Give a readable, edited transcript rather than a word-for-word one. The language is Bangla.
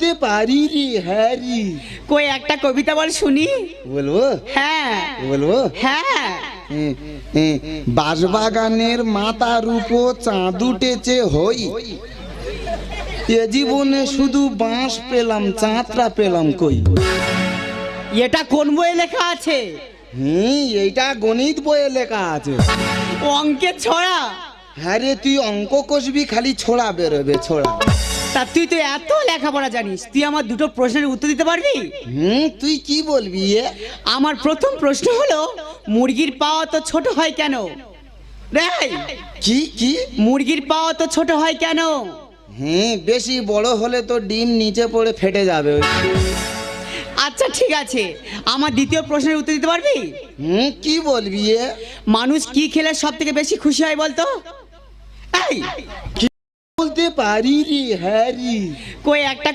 বলতে পারি রে, হ্যাঁ রে। কই একটা কবিতা বল শুনি। বলবো? হ্যাঁ বলবো? হ্যাঁ। বাঁশবাগানের মাথার উপর চাঁদ উঠেছে হই, এ জীবনে শুধু বাঁশ পেলাম, চাঁদটা পেলাম কই। এটা কোন বইয়ে লেখা আছে? এইটা গণিত বইয়ে লেখা আছে। অঙ্কের ছড়া? হ্যাঁ রে, তুই অঙ্ক কষবি, খালি ছোড়া বেরোবে, ছোড়া। তা তুই তো এত লেখাপড়া জানিস, তুই আমার দুটো প্রশ্নের উত্তর দিতে পারবি? তুই কি বলবি? আমার প্রথম প্রশ্ন হলো, মুরগির পা তো ছোট হয় কেন? রে, কি কি? মুরগির পা তো ছোট হয় কেন? বেশি বড় হলে তো ডিম নিচে পড়ে ফেটে যাবে। আচ্ছা ঠিক আছে, আমার দ্বিতীয় প্রশ্নের উত্তর দিতে পারবি? কি বলবি? মানুষ কি খেলে সব থেকে বেশি খুশি হয় বলতো? এই বলতে পারি রে, হ্যাঁ রে। কই একটা